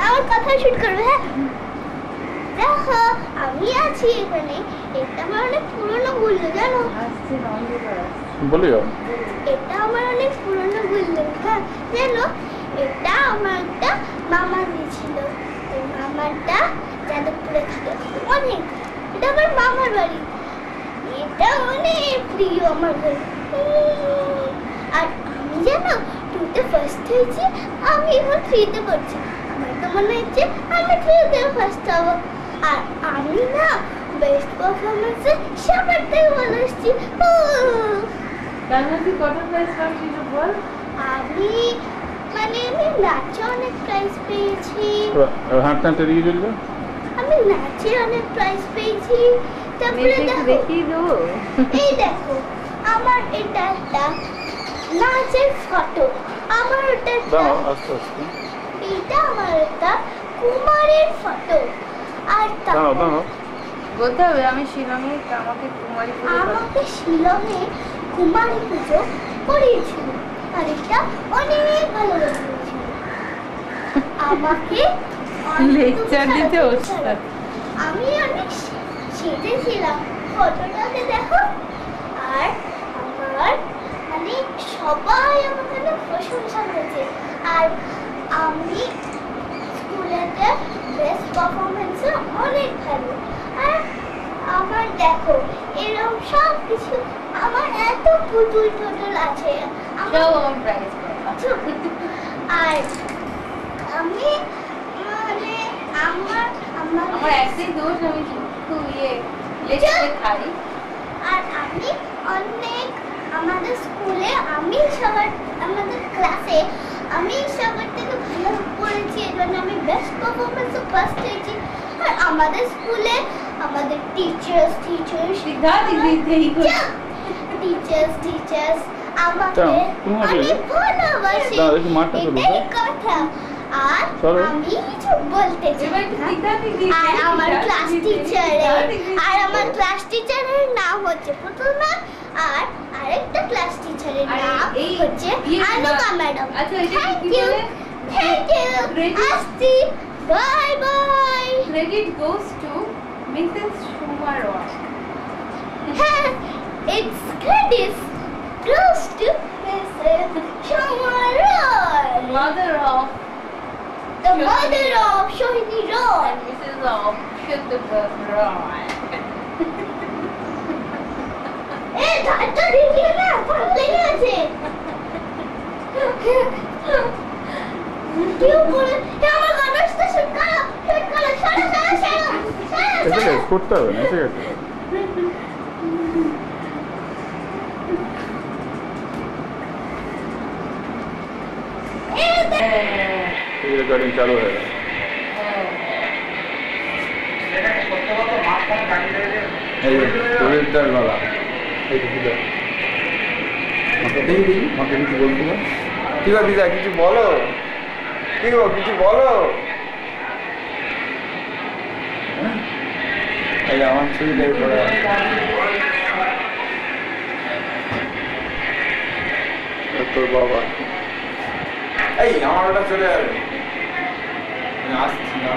আমার কথা শুট করবে। হ্যাঁ দেখো আমি আছি এখানে। এটা আমার অনেক পুরনো গুল্লো জানো। বলিও এটা আমার অনেক পুরনো গুল্লো। হ্যাঁ জানো এটা আমার একটা মামা দিয়েছিল। ওই মামাটা যাদবপুরে থাকে অনেক। এটা আমার মামার বাড়ি। এটা অনেক প্রিয় আমার বাড়ি। আর আমি জানো টুতে ফার্স্ট হয়েছি। আমি এবার থ্রিতে পড়ছি। আমার তো মনে হচ্ছে আমি থ্রিতে ফার্স্ট হবো। আর আমি না বেস্ট পারফরমেন্সে সবার থেকে ভালো এসেছি। আমি মানে আমি নাচে অনেক প্রাইজ পেয়েছি। হাতটা টেরিয়ে চলবে। আমি নাচে অনেক প্রাইজ পেয়েছি। তারপরে দেখো এই দেখো আমার এটা একটা নাচের ফটো। আমার ওটা আস্তে আস্তে এটা আমার একটা কুমারের ফটো। আর বলতে হবে আমি শিলংয়ে আমাকে শিলংয়ে কুমারী পুজো করিয়েছিল। আর এটা অনেক ভালো লেগেছিল আমাকে। লেকচার দিতে ওস্তাদ। আমি অনেক সেজেছিলাম ফটোটাকে দেখো। আর আমার মানে সবাই আমাকে অনেক প্রশংসা করেছে। আর আমি স্কুলেতে বেস্ট পারফরমেন্সে অনেক ভালো। আর আমার দেখো এরকম সব কিছু আমার এত পুতুল টুতুল আছে। আর আমি মানে আমার একদিন দোষ আমি খুব লেকচার খাই। আর আমি অনেক আমাদের স্কুলে আমি সবার আমাদের ক্লাসে আমি সবার থেকে ভালো করেছি। এর জন্য আমি বেস্ট পারফরমেন্সে ফার্স্ট হয়েছি। আর আমাদের স্কুলে আমাদের টিচার্স আমাকে অনেক ভালোবাসে। এটাই কথা। আর আমি কিছু বলতে চাই। আর আমার ক্লাস টিচারের নাম হচ্ছে পুতুল ম্যাম। আর আরেকটা ক্লাস টিচারের নাম হচ্ছে আনুকা ম্যাডাম। থ্যাংক ইউ আসছি। Bye bye. Credit goes to Mrs. Shumarwa. Its credit goes to Mrs. Shumarwa. Mother of the mother of Shohini Roy. Mrs. of Shutubab Roy. ধারটা দিয়ে না ভালো লেগে আছে। কেউ বলে আমার গানটা শুট করো সারা করতে হবে না। ঠিক আছে রেকর্ডিং চালু হয়ে গেল। এই তোরের গলা আমাকে কিছু বলছিল। কি গো দিদা কিছু বলো। কি গো কিছু বলো। এই আমার ছবিটাই পড়া। তোর বাবা এই আমার ওটা চলে যাবে। আসছি না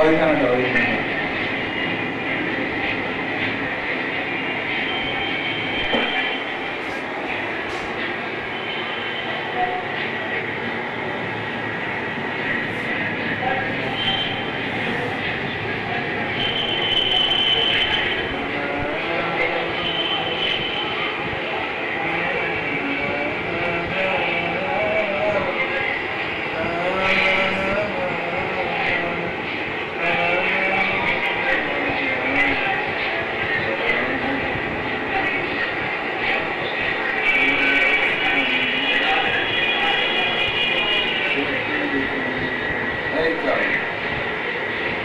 ওইখানে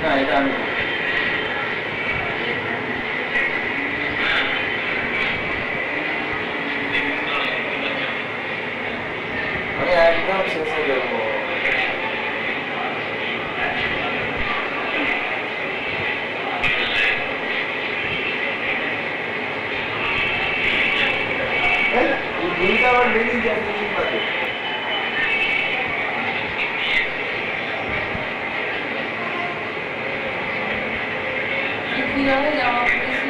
না এটা আমি একদম শেষে দেবো। আবার বেরিয়ে যাচ্ছে। কিভাবে জামা পরেছি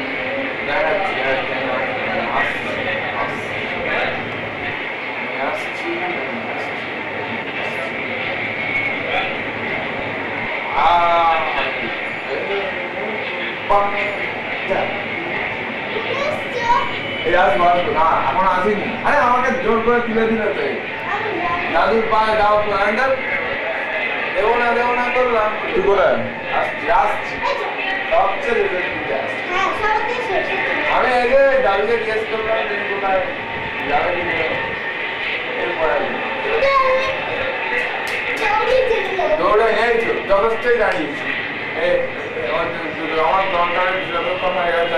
এখন আসিনি। আরে আমাকে জোর করে তুলে দিল তো দাদুর পায়ে দাও দেবো না করলাম তুই কোথায় আসছি সবচেয়ে আমি এই যে দাদুকে জিজ্ঞেস করলাম তুমি কোথায় যাবে কি এরপরে দৌড়ে এই তো যথেষ্টই দাঁড়িয়েছি আমার দরকারের যতক্ষণ হয়ে গেছে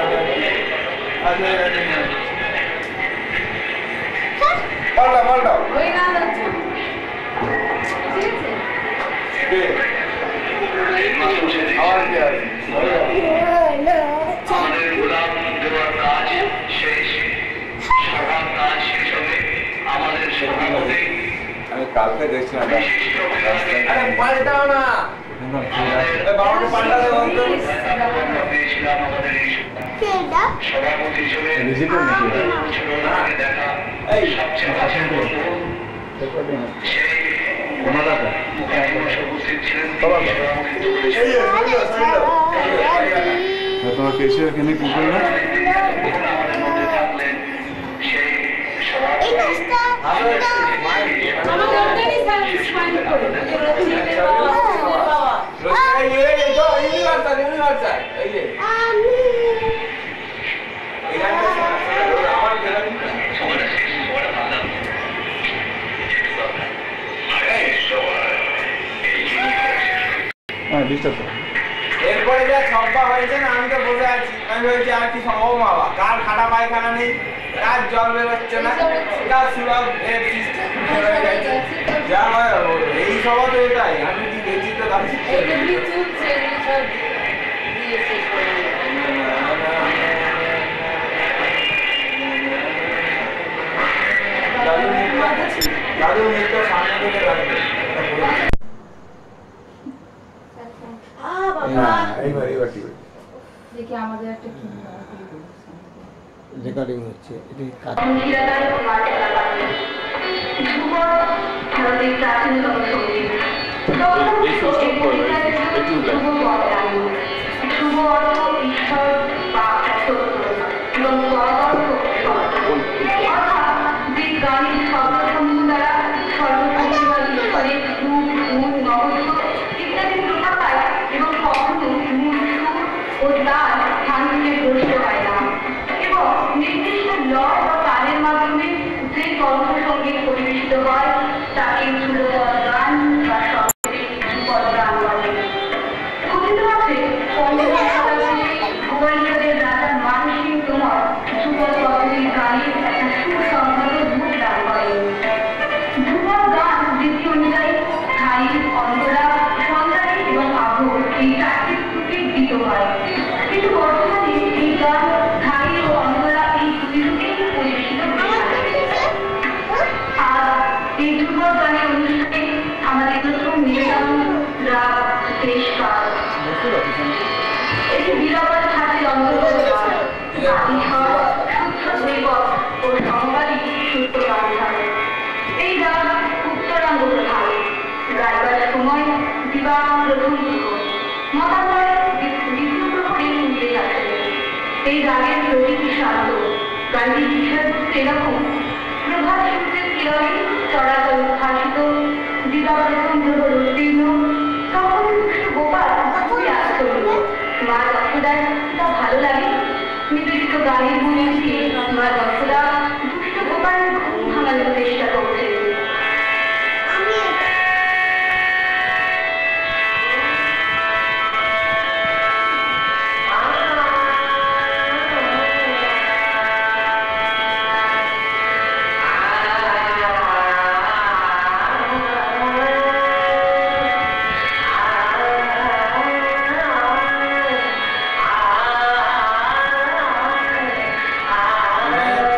পাল্টাও ওই গান হচ্ছে ঠিক আছে আমার কি আছে আমাদের গোলাম দেওয়ার কাজ শেষ সবার কাজ শেষ হবে আমাদের সভাপতি আমি কালকে দেখছিলাম আরে পাল্টাও না বাবাকে পাল্টাতে বলতো পেয়েছিলাম আমাদের এই সভাপতি হিসেবে দেখা এই সবচেয়ে কাছের বন্ধু সেই উপস্থিত ছিলেন তোমার কেসে এখানে কি করবে থাকলেন সেই এই নাচটা আমার দরকারই স্মাইল করে ইউনিভার্সাল এই যে আমি এই গানটা আমার সময়টা শেষ সময়টা ভালো হ্যাঁ ডিস্টার্ব এরপরে যা ছব্বা হয়েছে না আমি তো বসে আছি আমি ভেবেছি আর কি সম্ভব বাবা কার খাটা পায়খানা নেই কার জল বেরোচ্ছে না কার সুলভ এর সিস্টেম যা হয় এই সভা তো এটাই আমি কি দেখছি তো তার এগুলি চলছে এগুলি সব দিয়ে শেষ করে দিল। দাদুর মুখটা সামনে থেকে রাখবে এইবার কি দেখি আমাদের একটা কি রেকর্ডিং হচ্ছে এটি কাজ পরিবেশিত হয় তাকে ধ্রুপদ গান বা ধ্রুপদ গান বলে। কথিত আছে গোয়ালিয়রের রাজা মানসিং তোমার ধ্রুপদ পদ্ধতির গানে একটা সুসংহত রূপ দান করে। ধ্রুপদ গান রীতি অনুযায়ী স্থায়ী, অন্তরা, সন্ধ্যারী এবং আবহ এই চারটি রূপে গীত হয়। কিন্তু বর্তমানে এই গান স্থায়ী ও অন্তরা এই দুই রূপেই পরিবেশিত হয়ে থাকে। আর এই ধ্রুপদ গানের অনুষ্ঠানে আমাদের প্রথম নিবেদন রাগ শেষ কাল। এটি বিরাবার ছাত্রের অন্তর্গত গান। আদি স্বর, সূত্র নৈবত ও সমবাদী সূত্র গান থাকে। এই গান উত্তরাঙ্গ প্রধান। গাইবার সময় দিবা প্রথম দুঃখ মতান্তরে দ্বিতীয় প্রহরে শুনতে আসে। এই গানের প্রকৃতি শান্ত, গানটির বিষয়বস্তু এরকম: প্রভাত সূর্যের কিরণে চরাচর উদ্ভাসিত, দিবা প্রথম প্রহর উত্তীর্ণ, তখন দুষ্ট গোপাল খুবই আশ্চর্য। মা যশোদার তা ভালো লাগে। নিবেদিত গানের মনে মা যশোদা দুষ্ট গোপালের ঘুম ভাঙানোর চেষ্টা করছে। আমি মানে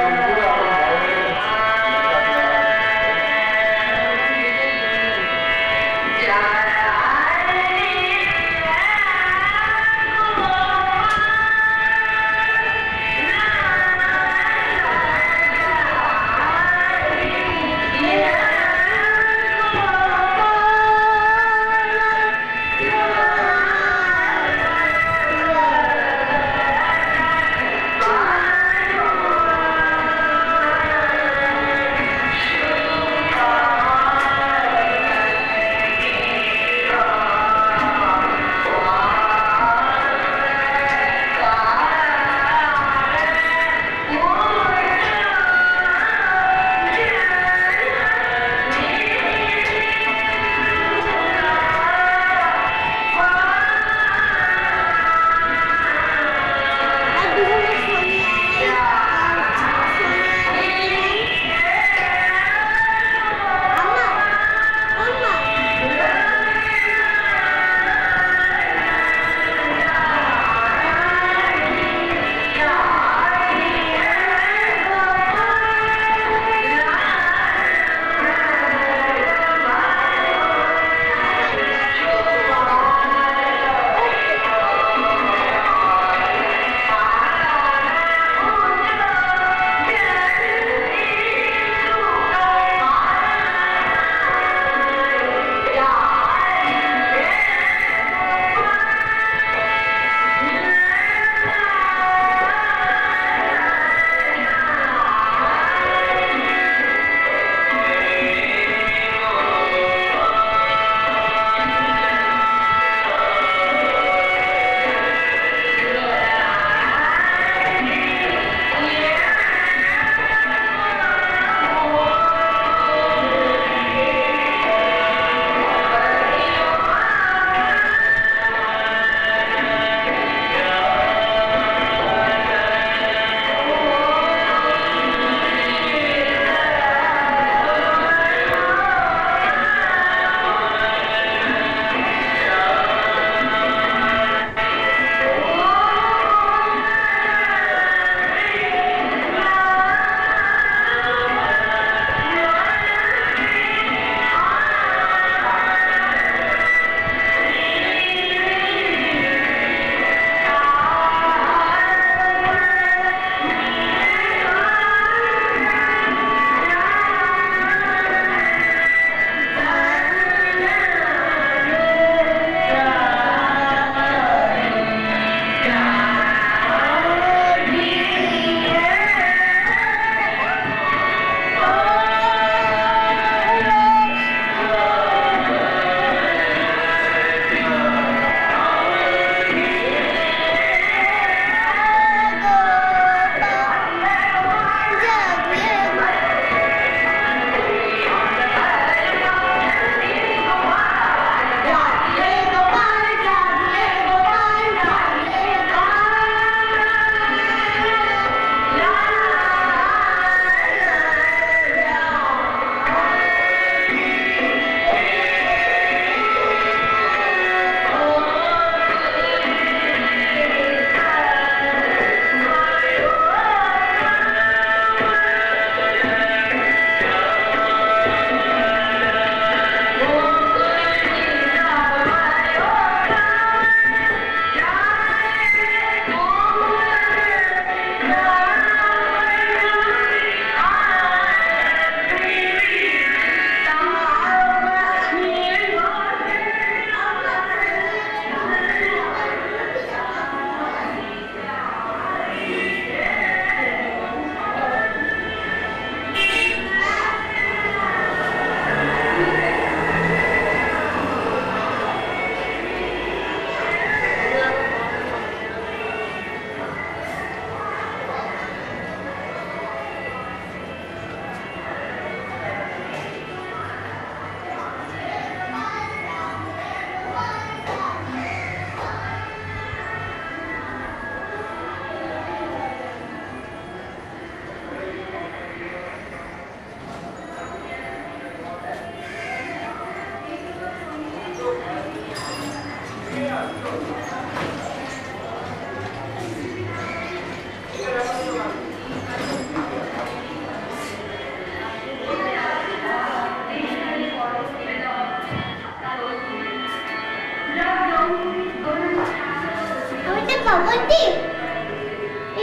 মা বলছি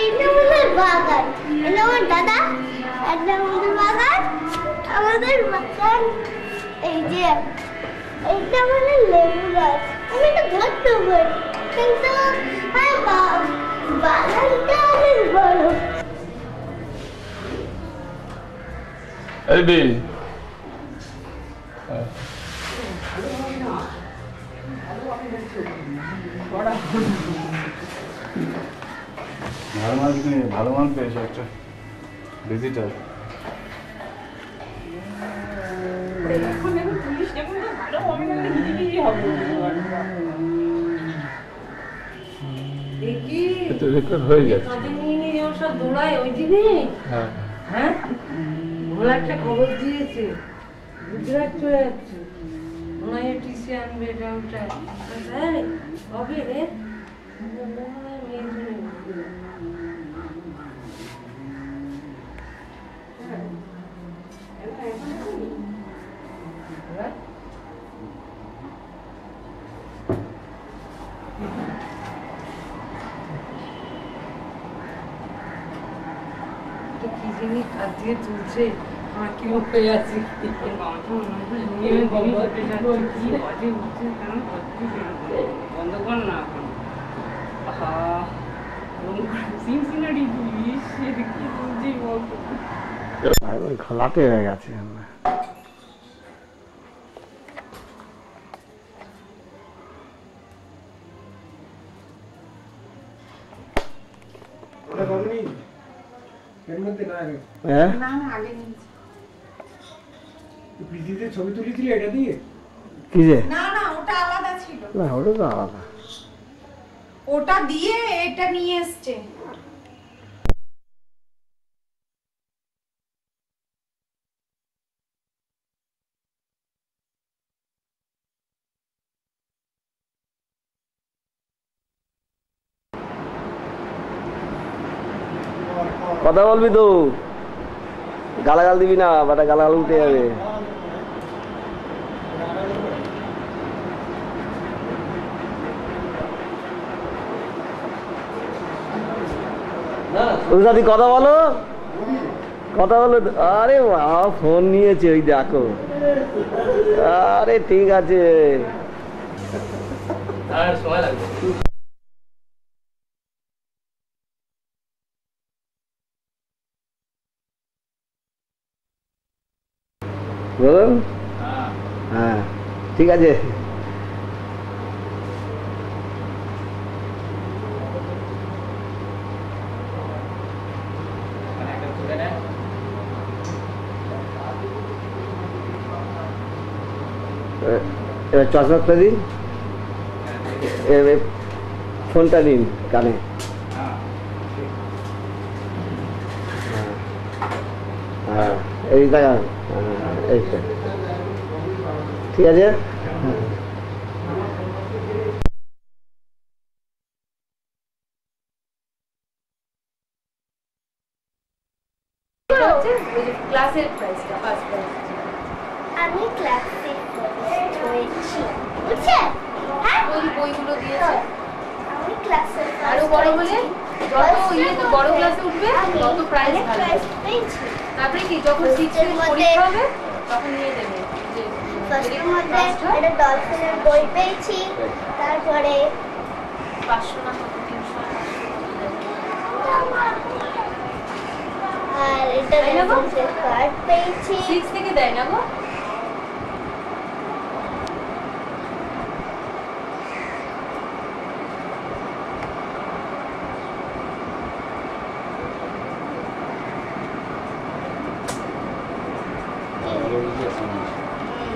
এটা আমাদের বাগান, এটা আমার দাদা, এটা আমাদের বাগান, আমাদের বাগান। এই যে এইটা আমাদের লেবু গাছ, আমি তো ধরতে পারি কিন্তু বাগানটা অনেক বড়। এই দি ভালো মাল পেয়েছে একটা ডিজিটাল। হয়ে যাচ্ছে দৌড়ায় ওই দিনে। হ্যাঁ ভোলা একটা খবর দিয়েছে গুজরাট চলে যাচ্ছে, মনে হয় টিসি আনবে এটা ওটা। হ্যাঁ কবে রে? কি জিনিস হাত দিয়ে তুলছে, আমার কি হয়ে আছে বন্ধ কর না খোলাতে হয়ে গেছে। ছবি তুলেছিলে এটা দিয়ে? কি যে না না ওটা আলাদা ছিল, না ওটা তো আলাদা, ওটা দিয়ে এটা নিয়ে এসছে। কথা বলবি তো, গালাগাল দিবি না, বাটা গালাগাল উঠে যাবে। ওর সাথে কথা বলো, কথা বলো। আরে বাবা ফোন নিয়েছে ওই দেখো। আরে ঠিক আছে, সময় লাগবে। বলুন। হ্যাঁ ঠিক আছে। এবার চশমাটা দিন, ফোনটা নিন কানে। হ্যাঁ এই দেখা, এইটা ঠিক আছে। ক্লাসের প্রাইসটা ফার্স্ট প্রাইস আমি ক্লাস 6 হয়েছি, বুঝছেন? হ্যাঁ ওই বইগুলো দিয়েছে। আমি ক্লাসে আরো বড় হলে যত ইয়েতে বড় ক্লাসে উঠবে তত প্রাইস ভালো। পেয়েছি। তারপরে কি যখন 6 এর পরীক্ষা হবে তখন নিয়ে দেবে। ফার্স্টের মধ্যে একটা ডলফিনের বই পেয়েছি, তারপরে 500 না 300 আর এটা রেফারেন্সের কার্ড পেয়েছি। 6 থেকে দেয় না গো?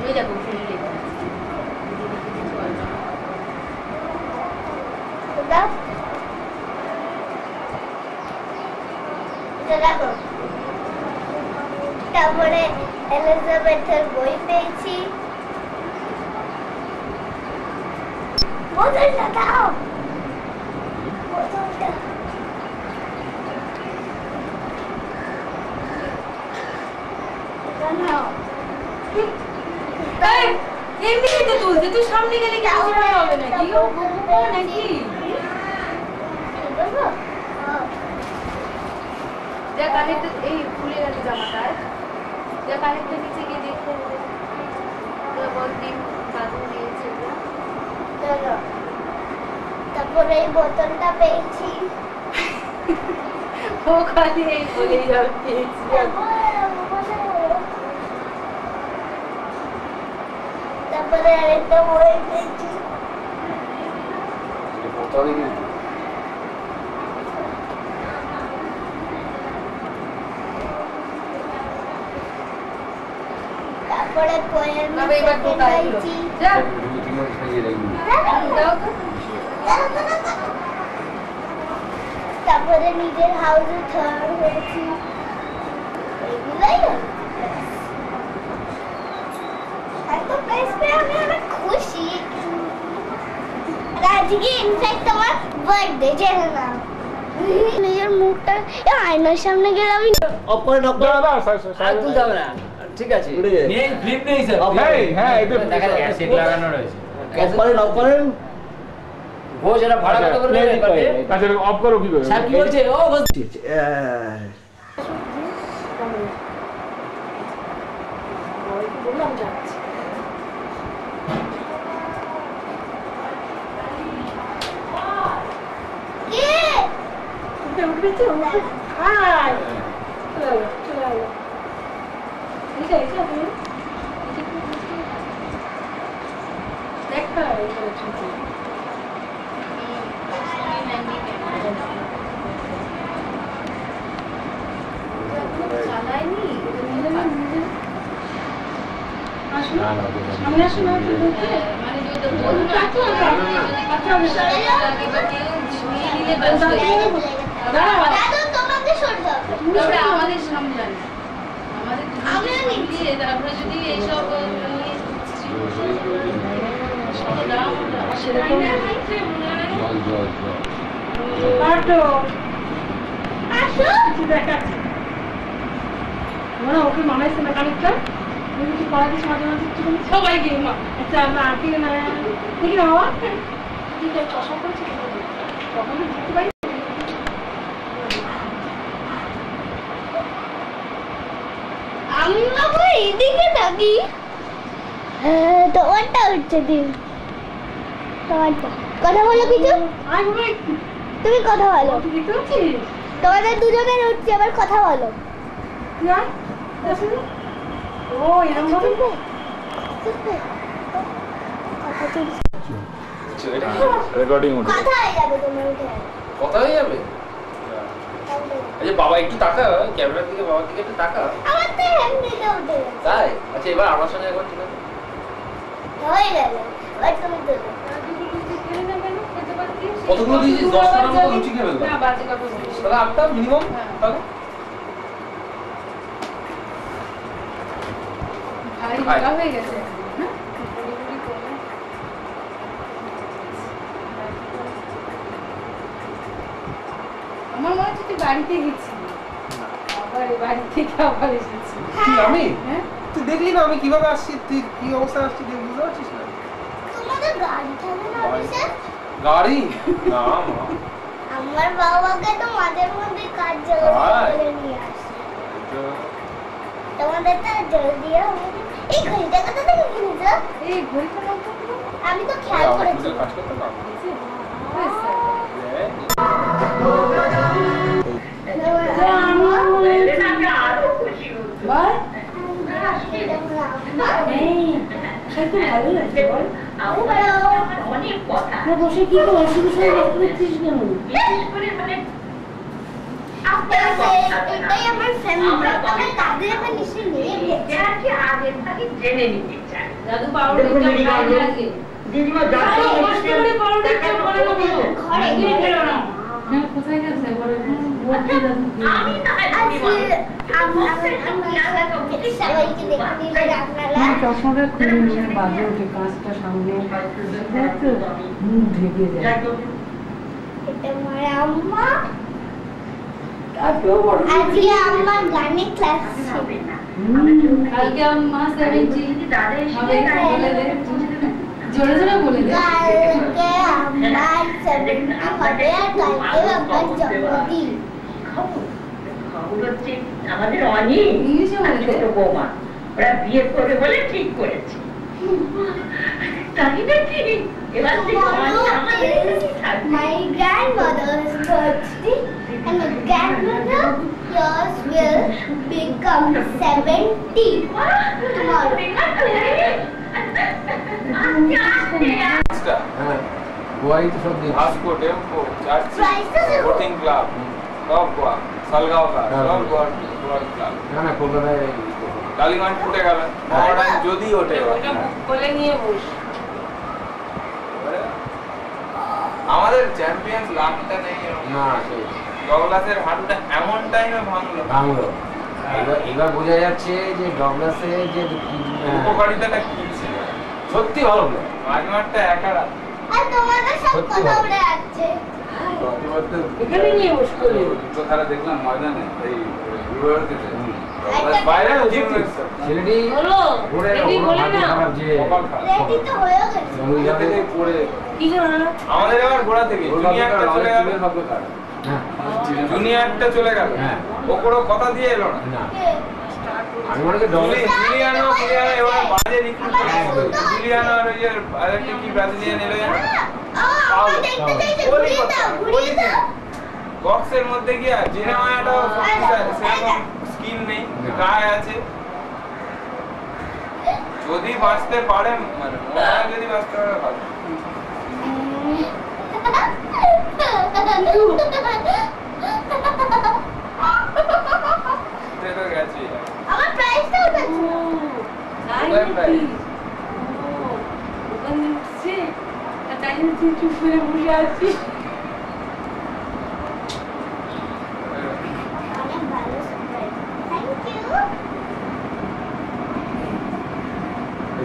ওই দেখো ফ্রি লেখা আছে। দেখো, তারপরে এলিজাবেথের বই পেয়েছি। বোতলটা দাও, বোতলটা। এমনিতে তুলতে, তুই সামনে গেলে কি হবে নাকি? নাকি যা কানেক্টে এই খুলে গেছে জামাটায়, যা কানেক্টে নিচে গিয়ে দেখতে হবে। বল ডিম বাদু দিয়েছে। তারপরে এই বোতলটা পেয়েছি। ও খালি এই বলেই যাবে পেয়েছি। তারপরে আরেকটা বই পেয়েছি। তারপরে পোয়েম পেয়েছি। তারপরে নিজের হাউসে থার্ড হয়েছি। এগুলোই এত প্রাইজ পেয়ে আমি অনেক খুশি। আজকে ইনফ্যাক্ট আমার বার্থডে, জেনে না নিজের মুখটা আয়নার সামনে গেলে আমি অফ করে নক করে দাদা একদম যাবে না। ঠিক আছে নেই ফ্লিপ নেই স্যার। হ্যাঁ এটা দেখা যায় সেট লাগানো রয়েছে। অফ করে নক করেন। ও যেটা ভাড়া কত করে নেবে পারবে? আচ্ছা অফ করো কি করে? স্যার কি বলছে? ও বলছে বললাম যাচ্ছি। উঠবে তো হাই চলে এলো। এটা তুমি দেখা এটা ছুটি চালাইনি। আমি আসলে মানে যদি তোমাকে সরতে হবে। আমাদের সামলান আমাদের মিলিয়ে তারপরে যদি এইসব ওকে মানাইছে না কানেকটা করা দিচ্ছে মাঝে মাঝে সবাই গিয়ে মা আচ্ছা না কি না দেখি না বাবা ঠিক আছে চশমা করেছে তখন বুঝতে পারি। আমি বাবু এইদিকে থাকি। তোমারটা হচ্ছে দিন তোমারটা কথা বলো কিছু। তুমি কথা বলো। তোমাদের দুজনের হচ্ছে আবার কথা বলো। ও এরকম ভাবে রেকর্ডিং হচ্ছে। কথা হয়ে যাবে তোমার উঠে। কথা হয়ে যাবে। আচ্ছা বাবা একটু তাকা, ক্যামেরার দিকে বাবার দিকে একটু তাকা। আমার তো এমনিতে উঠে গেছে। তাই? আচ্ছা এবার আমার সঙ্গে একবার ঠিক আছে। হয়ে গেল। এবার তুমি দেবে। কতগুলো দিয়েছিস? 10টার মতো লুচি খেয়ে ফেললাম। না বাজে কথা বলিস। তাহলে 8টা মিনিমাম। তাহলে ভাই ভালো হয়ে গেছে। আমার মনে হচ্ছে তুই বাড়িতে গেছিলি, আবার বাড়ি থেকে আবার এসেছি। কি আমি? হ্যাঁ তুই দেখলি না আমি কিভাবে আসছি, তুই কি অবস্থা আসছি তুই বুঝতে পারছিস না? তোমাদের গাড়ি থাকে না অফিসে? গাড়ি না মা, আমার বাবাকে তো মাঝে মধ্যে কাজ করে নিয়ে আসে। তোমাদের তো জলদি হবে। এই ঘড়িটা কত থেকে কিনেছো? এই ঘড়িটা নাম তো আমি তো খেয়াল করেছি। কাজ করতে না। বসে কি অসুবিধা করছিস কেন? এটাই আমার ফ্যামিলি। আমার দাদির একটা নিশ্চয়ই নেই। দাদু পাউডার দিতে পারে আগে দিদিমা যাচ্ছে কষ্ট করে পাউডার দিতে পারে না বলো ঘরে গিয়ে ফেলো না না কোথায় গেছে বলে বলতে দাদু আমি না আমি সবাইকে দেখে নিলে আপনারা চশমাটা খুলে নিয়ে বাজে ওঠে কাঁচটা সামনে মুখ ঢেকে যায়। এটা আমার আম্মা। তাকেও বড় আজকে আমার গানের ক্লাস ছিল। কালকে আম্মা 70 হবে বলে দে জোরে জোরে বলে দে কালকে আমার হবে আর কালকে বাবার জন্মদিন। খবর হচ্ছে আমাদের অনেক ছোট বৌমা ওরা বিয়ে করবে বলে ঠিক করেছে। তাই নাকি? এবার থেকে আমাদের My grandmother's birthday and my grandmother yours will become 70 tomorrow. গোয়াই তো সব দিন ভাস্কো টেম্পো চার্চি স্পোর্টিং ক্লাব সব গোয়া সালগাঁও ক্লাব সব গোয়া ক্লাব না কলকাতায় কালীগঞ্জ ফুটে গেল যদি ওঠে বলে নিয়ে বস আমাদের চ্যাম্পিয়ন্স লাভটা নেই না সেই ডগলাসের হাঁটুটা এমন টাইমে ভাঙলো এবার বোঝা যাচ্ছে যে ডগলাসে যে উপকারিতাটা কি ছিল সত্যি ভালো মাঝমাঠটা একা আর তোমাদের সব কথা উড়ে যাচ্ছে। এখানে নিয়ে বস করে তো খেলা দেখলাম ময়দানে এই ইউনিভার্সিটিতে বাইরে ছেলেটি বলো রেডি বলে না রেডি তো হয়ে গেছে ওই থেকে পড়ে কি জানো আমাদের আবার গোড়া থেকে জুনিয়রটা চলে গেল জুনিয়রটা চলে গেল ও কোনো কথা দিয়ে এলো না আমি মনে করি জুলিয়ানো এবার বাজে রিক্রুট জুলিয়ানো আর ওই যে আরেকটা কি ব্রাজিলিয়ান এলো জানো বক্সের মধ্যে গিয়া জেনেমায়াটা সেরকম স্কিল নেই গায়ে আছে যদি বাঁচতে পারে মানে যদি বাঁচতে পারে ভালো তো গেছি আমার প্রাইসটা উঠেছে ওখানে উঠছে তাই তুই চুপ করে বসে আছিস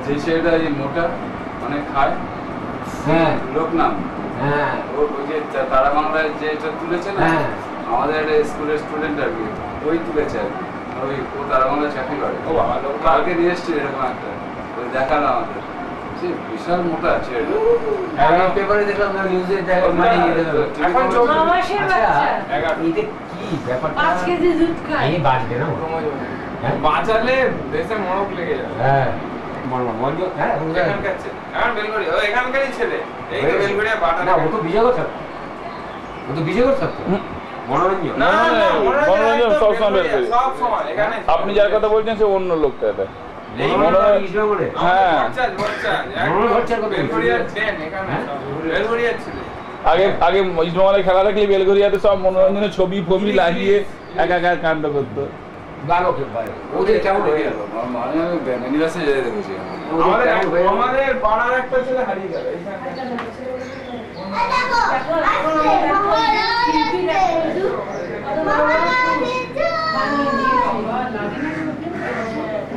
যে ছেলেটা এই মোটা অনেক খায় হ্যাঁ লোক নাম হ্যাঁ ওই যে তারা বাংলায় যেটা তুলেছে না আমাদের স্কুলের স্টুডেন্ট আর কি ওই তুলেছে আর কি ওই ও তারা বাংলায় চাকরি করে ও ভালো কালকে নিয়ে এসছি এরকম একটা ওই দেখালো আমাদের সে বিশাল মোটা আছে এটা পেপারে দেখলাম না নিউজে এখন 9 মাসের বাচ্চা এটা কি ব্যাপারটা 5 কেজি দুধ খায় এই বাড়বে না বাঁচালে দেশে মরক লেগে যাবে হ্যাঁ এখানকার ছেলে এখন বেলগড়ি ও এখানকারই ছেলে এই তো বেলগড়িয়া বাটা না ও তো বিজয়গড় ছাত্র ও তো বিজয়গড় ছাত্র মনোরঞ্জন না মনোরঞ্জন সব সময় সব সময় এখানে আপনি যার কথা বলছেন সে অন্য লোকটা এটা আগে ইস্টবেঙ্গলে খেলা থাকলে বেলঘরিয়াতে সব মনোরঞ্জনের ছবি ফবি লাগিয়ে একাকার কাণ্ড করতো আমাদের পাড়ার একটা ছেলে হারিয়ে গেল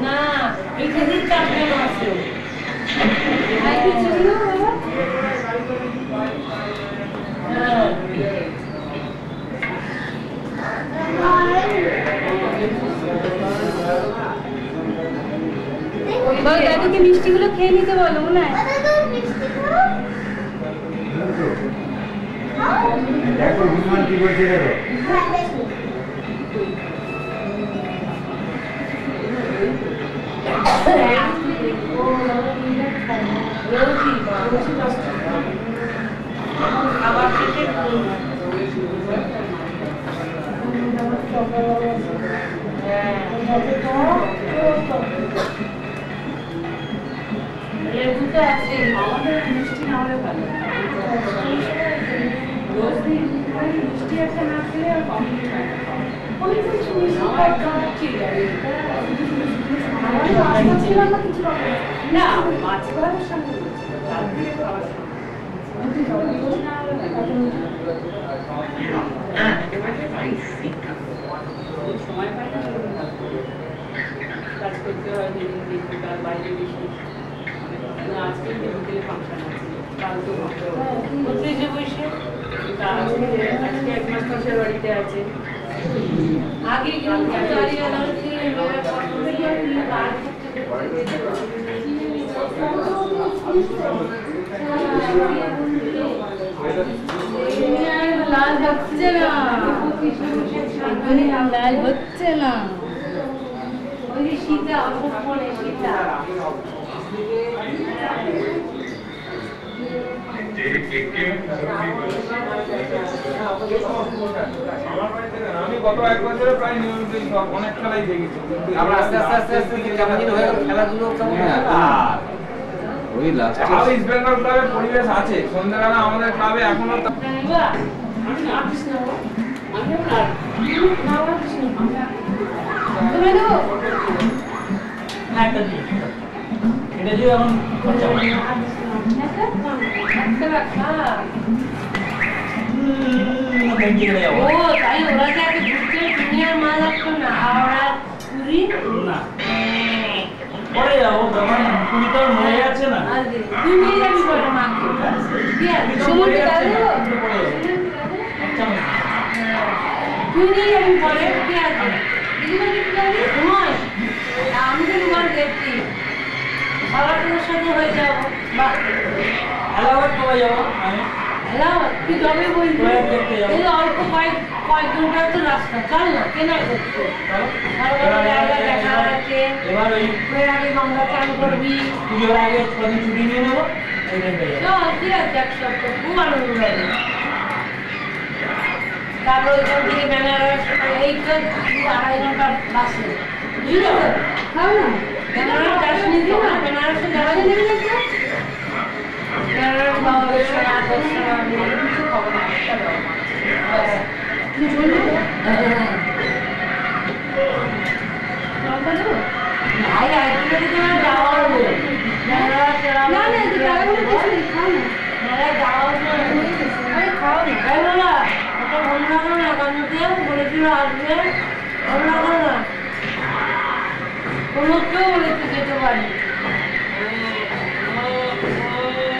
না এখানে চারটে আছে দাদুকে মিষ্টিগুলো খেয়ে নিতে বলো মনে হয় কি বলছে দেখো খাবার খেতে লেবুটা আছে আমাদের মিষ্টি না হলে ভালো রোজ দিন মিষ্টি একটা না খেলে আর কম ওই কিছু মিষ্টি খাচ্ছি না মাছ খাওয়ার সঙ্গে সময় পাই না কাজ করতে হয় বাইরে বেশি আজকে বিকেলে ফাংশন আছে কালকে যে বসে আজকে 1 মাস পাশের বাড়িতে আছে আগে হচ্ছে না লাল হচ্ছে না ওই যে সীতা অল্পক্ষণে সীতা আমি গত এক বছরে প্রায় নিয়মিত অনেক খেলাই দেখেছি। আমরা আস্তে আস্তে আস্তে আস্তে কেমন যেন হয়ে গেল খেলাধুলো কেমন ওই লাস্ট তাও ইস্ট বেঙ্গল ক্লাবের পরিবেশ আছে। সন্ধ্যাবেলা আমাদের ক্লাবে এখনো এটা যে এখন খরচা হয় ও তাই ওরা যে আগে ঘুরতে দুনিয়ার মাল আসতো না হাওড়া পুরী না পরে যাবো যখন পুরী তো হয়ে যাচ্ছে না তুই নিয়ে যাবি পরে মাকে কি আছে সমুদ্রে দাঁড়াবো তুই নিয়ে যাবি পরে কি আছে দিদিমণি কি যাবি ঘুমাই আমি তো তোমার দেখছি সবার তোর সাথে হয়ে যাবো বাহ এলাহাবাদ কবে যাবো আমি এলাহাবাদ তুই তবে বলবি এই অল্প কয়েক ঘন্টার তো রাস্তা চল না কেনাই করতে এবার ওই আগে গঙ্গা চান করবি পুজোর আগে কদিন ছুটি নিয়ে নেবো চল ঠিক আছে এক সপ্তাহ খুব আনন্দ হবে তারপর ওইখান থেকে বেনারস এই তো 2-2.5 ঘন্টা বাসে বুঝলি তো খাও না বেনারস যাসনি তো না বেনারসে যাওয়া যায় নাকি বেনারস বাবা বিশ্বনাথ দর্শন কিছু খবর না তুই বলবি ভাই আজকে তোমার যাওয়া হবে বেনারস না না তুই তাহলে কিছু খাও না মেলায় যাওয়া হবে আরে খাও না তাই বলা ওটা বন্ধ করো না কারণতে বলেছিল আসবে বন্ধ করো না কোনো কেউ বলেছে যেতে পারি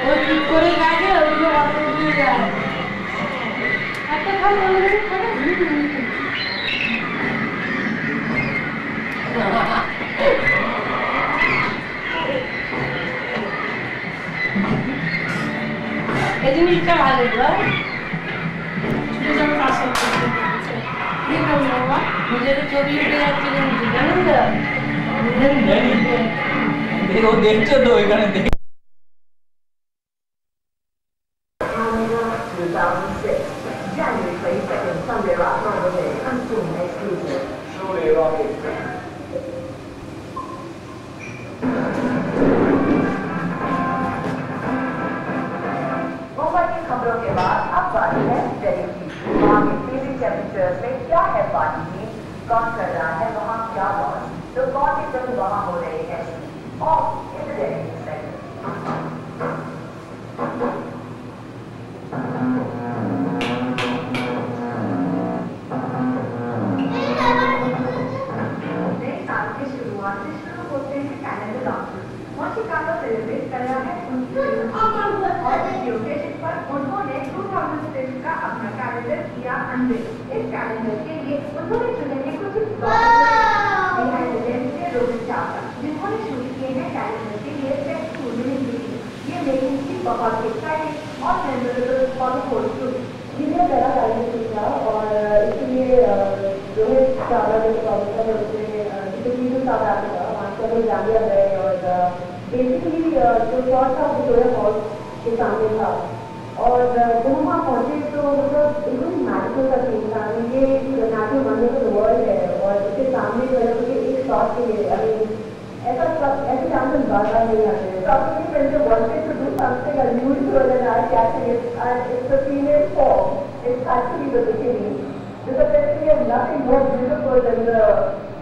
ও ঠিক করে গেছে ওইগুলো বাথরুম দিয়ে যায় একটা খাও বলে দেবে খাবে এই জিনিসটা ভালো গো নিজের ছবি উঠে যাচ্ছে কিন্তু জানেন তো ও দেখছো তো ওইখানে দেখ January 22nd, Sunday Rock Broadway, Unseen exclusive. Truly rocking. Mumbai की खबरों के बाद अब बारी है दिल्ली की। वहाँ के फ्रीजिंग टेम्परेचर्स में क्या है पार्टी सीन, कौन कर रहा है वहाँ क्या लॉन्च, तो कौन सी फिल्म वहाँ हो रही है और इन दिल्ली सेगमेंट इस कैलेंडर के लिए उन्होंने चुने हैं कुछ जिन्होंने शूट किए हैं कैलेंडर के लिए ये मेकिंग की बहुत एक्साइटिंग और मेमोरेबल बॉलीवुड शूट जिन्हें पहला कैलेंडर था और इसलिए रोहित चावला जो प्रोड्यूसर है उसने साउथ अफ्रीका वहाँ से लोग जामिया गए और बेसिकली जो शॉट था विक्टोरिया फॉल्स के सामने था और जब हम वहाँ पहुँचे तो मतलब बिल्कुल मैजिकल का सीन था। ये नेशनल मंदिर का वर्ल्ड है और उसके सामने जो है मुझे एक शॉट के लिए ऐसा ऐसे चांसेस बार बार नहीं आते हैं। तो आपने फिल्म जो wanted to do something unusual and I catching it and it's a female form it's actually the bikini because there is nothing more beautiful than the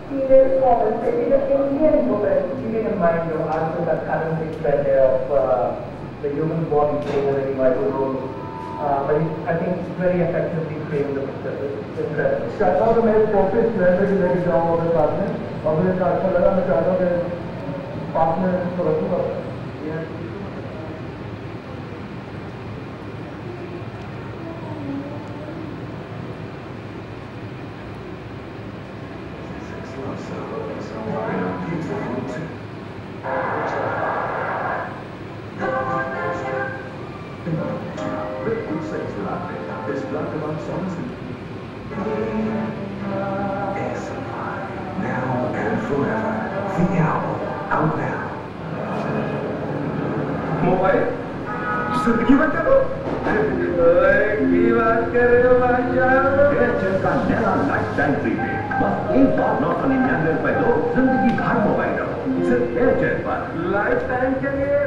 female form, especially the Indian woman. Keeping in mind the answers that current spread of the human body playing a very vital role. But I think it's very effectively framed the picture. It's incredible. चाहता हूँ तो मेरे office में भी लेके जाऊँ अपने साथ में और मुझे अच्छा लगा मैं चाहता हूँ कि पास में इसको रखूँगा बिल्कुल सही सुना आपने। इस ब्लड डिमांड सॉन्ग से now and forever. The album out now. Mobile जिंदगी बचा दो। की बात कर रहे हो एयरटेल का नया लाइफटाइम प्रीपेड। बस एक बार 999 रुपए दो, जिंदगी भर मोबाइल रहो। सिर्फ एयरटेल पर लाइफटाइम के लिए।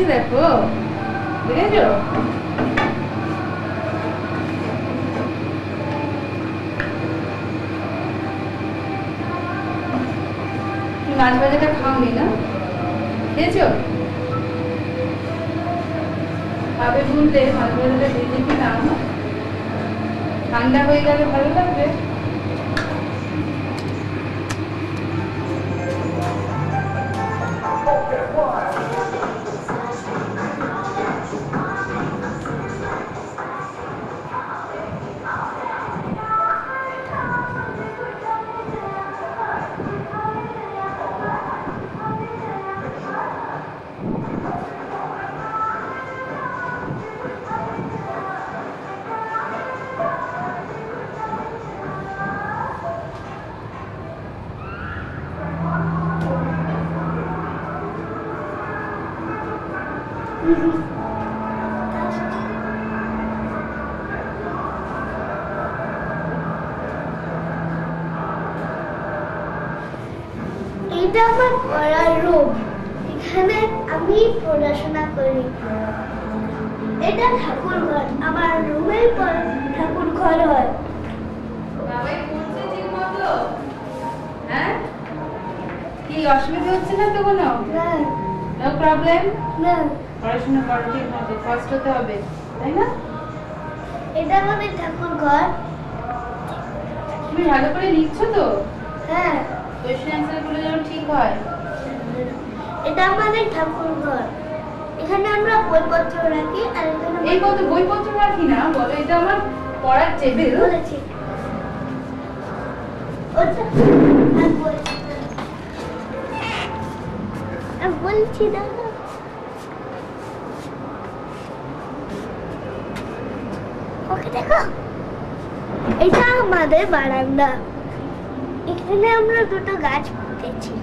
দেখো বুঝেছো মাছ ভাজাটা খাওনি না খেয়েছো খাবে ভুললে মাছ ভাজাটা ভেজে কি নাও ঠান্ডা হয়ে গেলে ভালো লাগবে এটা আমার পড়ার রুম এখানে আমি পড়াশোনা করি এটা ঠাকুর ঘর আমার রুমের পর ঠাকুর ঘর হয় বাবাই পড়ছে ঠিকমতো হ্যাঁ কি অসুবিধা হচ্ছে না তো কোনো না নো প্রবলেম না পড়াশোনা করো ঠিকমতো ফার্স্ট হতে হবে তাই না এটা আমাদের ঠাকুর ঘর তুমি ভালো করে লিখছো তো হ্যাঁ কোয়েশ্চেন অ্যান্সার গুলো যেন ঠিক হয়। এটা আমাদের ঠাকুর ঘর, এখানে আমরা বইপত্র রাখি। আর এখানে এই কত বইপত্র রাখি না বলো, এটা আমার পড়ার টেবিল। বলেছি ওটা আমি বলছি দাদা ওকে দেখো, এটা আমাদের বারান্দা, এখানে আমরা দুটো গাছ পুঁতেছি।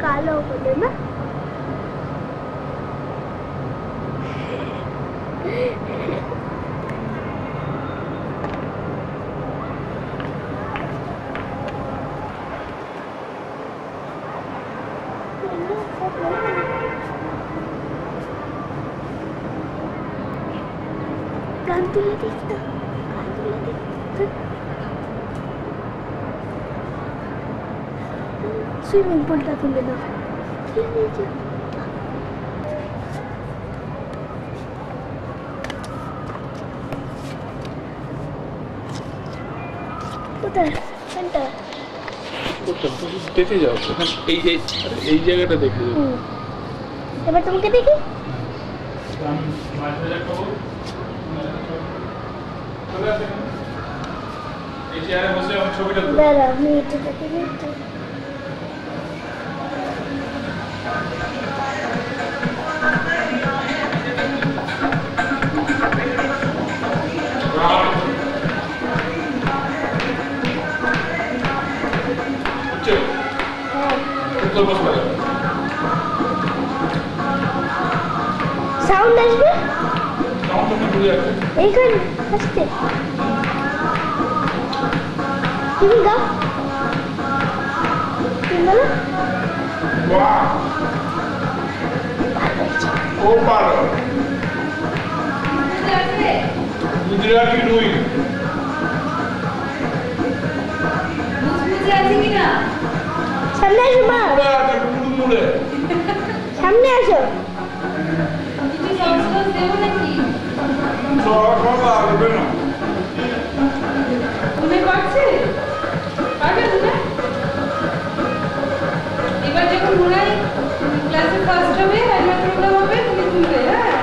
কালো বলে না গান তুলে দিস না, গান তুলে দিস। সুইমিং পুলটা তুলে দাও। কোথায় দেখে যাও, এই জায়গাটা দেখে যাও। এবার তোমাকে দেখি। এই চেয়ারে বসে আমার ছবিটা তুলো। দাঁড়া আমি এটা দেখি। সাউন্ড আসবে এইখানে আসতে। তুমি গাও, তুমি বলো। গুজরাটি ডুই সামনে আসো মা, সামনে আসো। এবার যখন মনে হয় ক্লাসে ফার্স্ট হবে অ্যানুয়াল প্রোগ্রাম হবে তুমি তুলবে। হ্যাঁ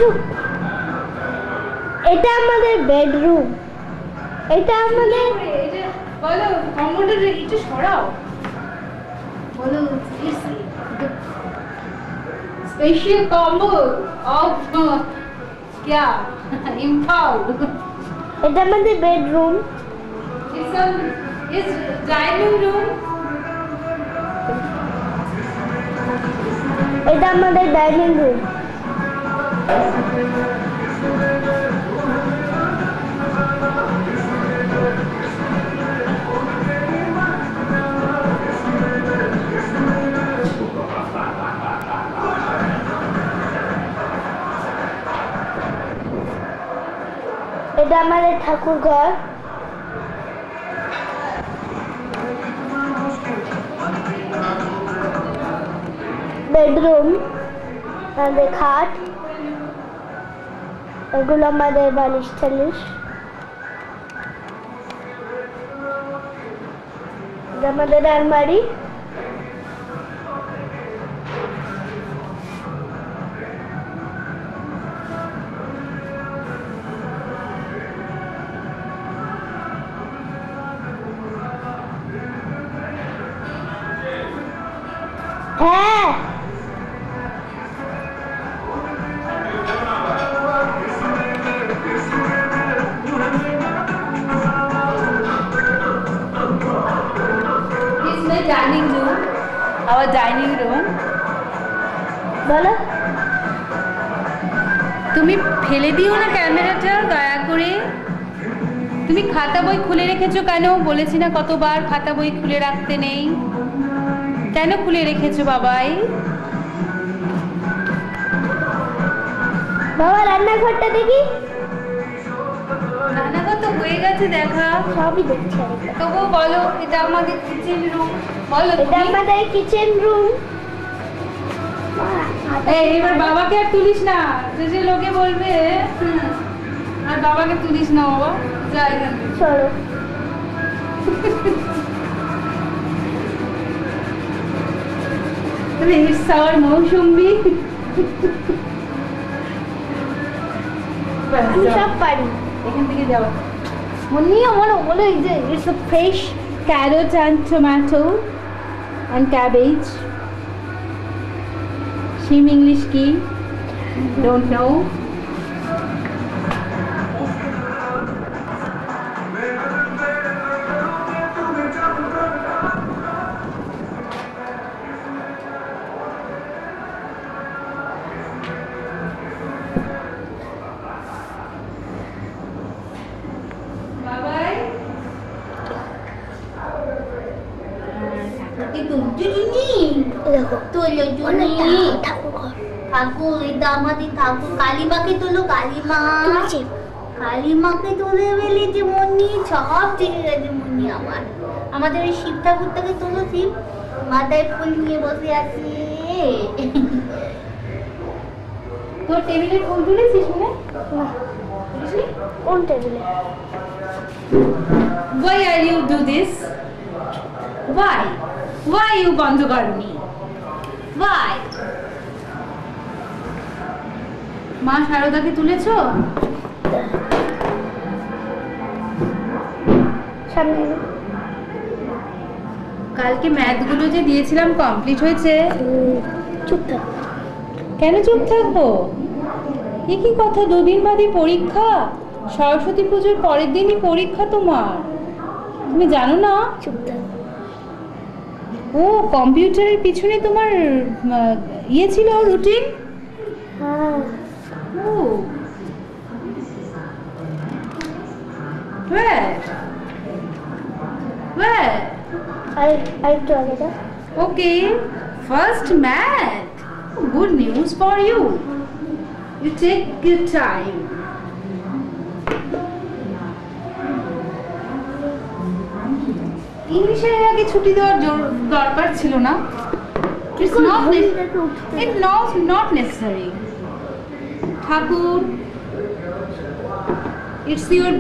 চুপ। এটা আমাদের বেডরুম। এটা আমাদের বলো কম্পিউটার একটু সরাও। বলো স্পেশাল কম্বো অফ क्या इम्फाल। এটা আমাদের বেডরুম। इस डाइनिंग रूम। এটা আমাদের ডাইনিং রুম। এটা আমাদের ঠাকুর ঘর। বেডরুম, আমাদের খাট, এগুলো আমাদের বালিশ টালিশ। এটা আমাদের আলমারি। হ্যাঁ dining room, our dining room. বলো তুমি ফেলে দিও না ক্যামেরাটা দয়া করে। তুমি খাতা বই খুলে রেখেছো কেন? বলেছি না কতবার খাতা বই খুলে রাখতে নেই। কেন খুলে রেখেছো বাবাই? বাবা রান্নাঘরটা দেখি। রান্নাঘর তো হয়ে গেছে দেখা, সবই দেখছি। তবুও বলো এটা আমাদের কিচেন রুম। বলো এটা আমাদের কিচেন রুম। এবার বাবাকে আর তুলিস না, যে লোকে বলবে আর বাবাকে তুলিস না বাবা। যাই না চলো It's our মৌসুম্বি। আমি সব পারি। এখান থেকে যাও। মনি আমার বলো এই যে it's a fresh carrot and tomato and cabbage. Shim English কি? Don't know. ঠাকুর এটা আমাদের ঠাকুর। কালিমাকে তোলো, কালিমা কালিমাকে তুলে ফেলেছে মনি। সব ঠিক গেছে মনি আমার। আমাদের ওই শিব ঠাকুরটাকে তোলো। শিব মাথায় ফুল নিয়ে বসে আছে। তোর টেবিলে ফুল তুলেছিস মনে? কোন টেবিলে? Why are you do this? Why? Why you বন্ধ করনি? Why? মা শারদাকে তুলেছো? সামনে কালকে ম্যাথগুলো যে দিয়েছিলাম কমপ্লিট হয়েছে? চুপ থাক। কেন চুপ থাকবো? এ কি কথা, দুদিন বাদে পরীক্ষা? সরস্বতী পুজোর পরের দিনই পরীক্ষা তোমার, তুমি জানো না? চুপ থাক। ও কম্পিউটারের পিছনে তোমার ইয়ে ছিল রুটিন? হ্যাঁ। ও where আরেকটু আগে যা। Okay, first math. Good news for you. You take good time. ইংলিশের আগে ছুটি দেওয়ার দরকার ছিল না। It's not necessary. Thakur, it's your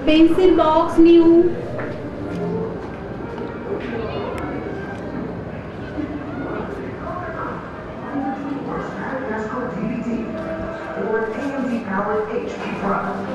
pencil box new. Howard H. Brown.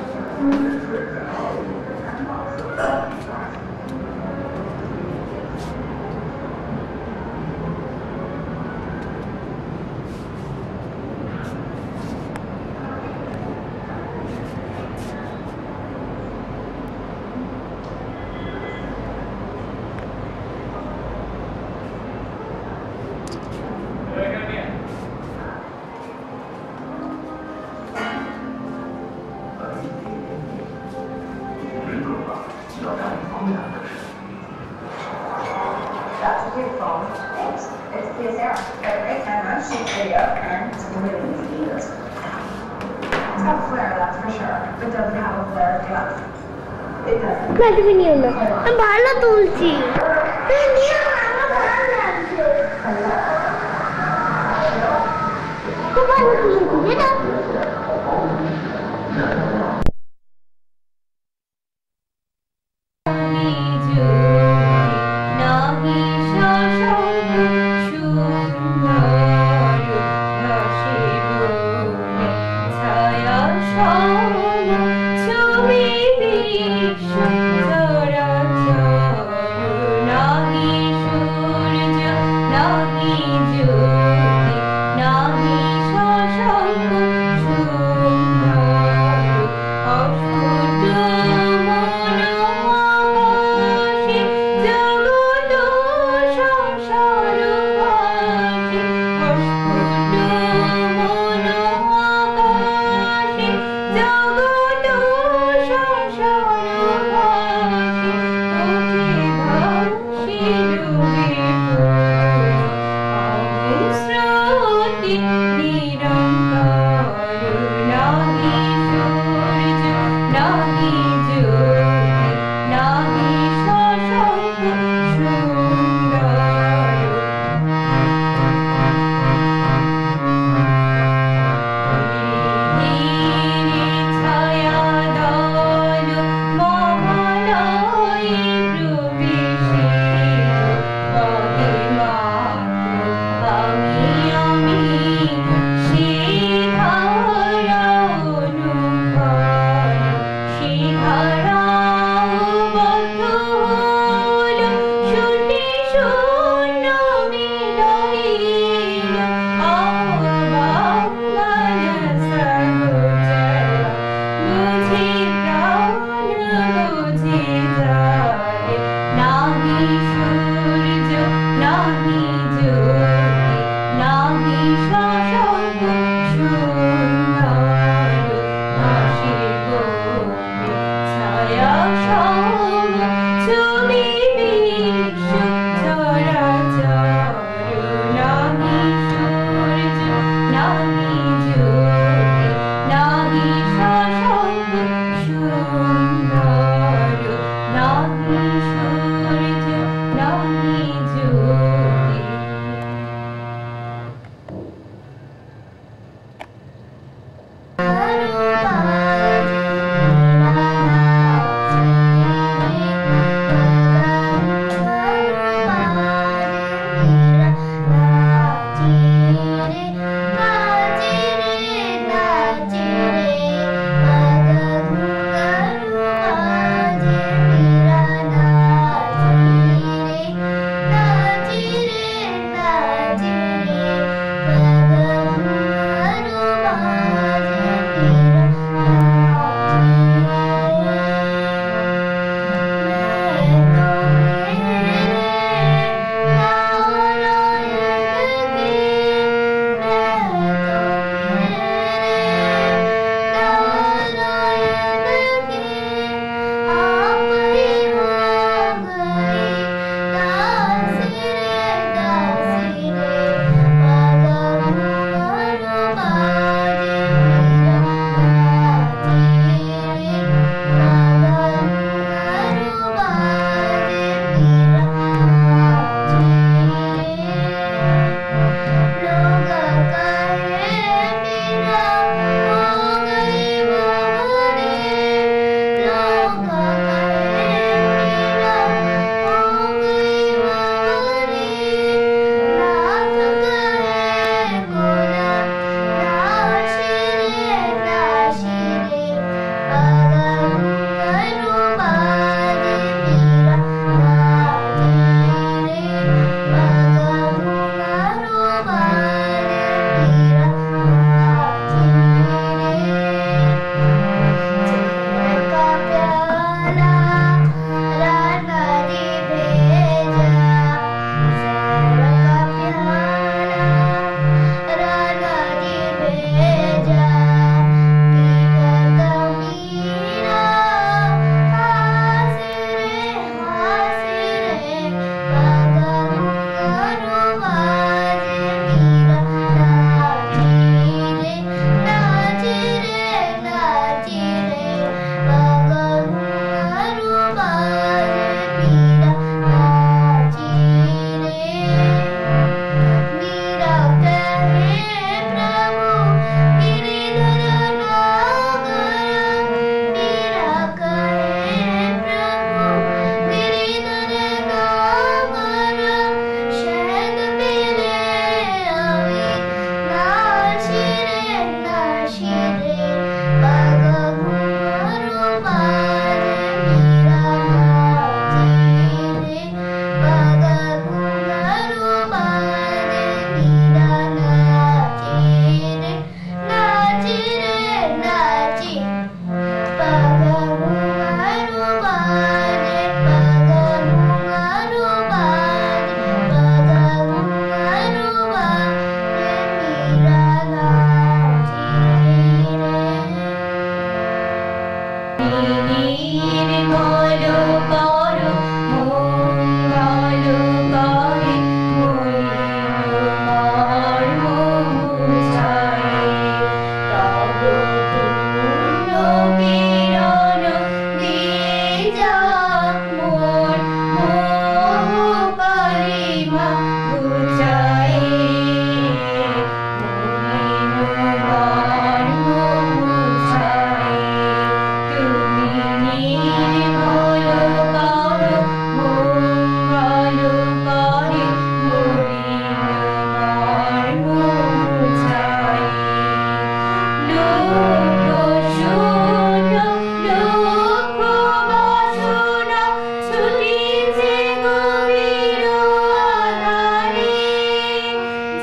That's a good phone. Thanks. It's DSLR. Got a great camera, shoots video, and it's really easy to use. It's got a flare, that's for sure. It doesn't have a flare gun. It doesn't. আমি ভালো তুলছি। খুব ভালো তুলছি এটা। নাহি জ্যোতি নাহি শশাঙ্ক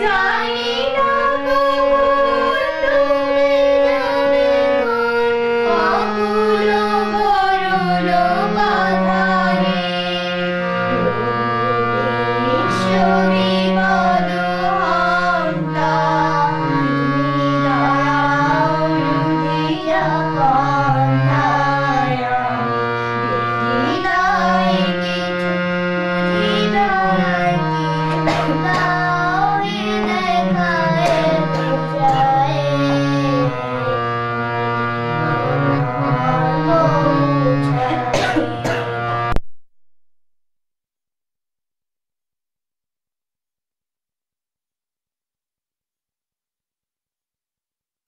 जा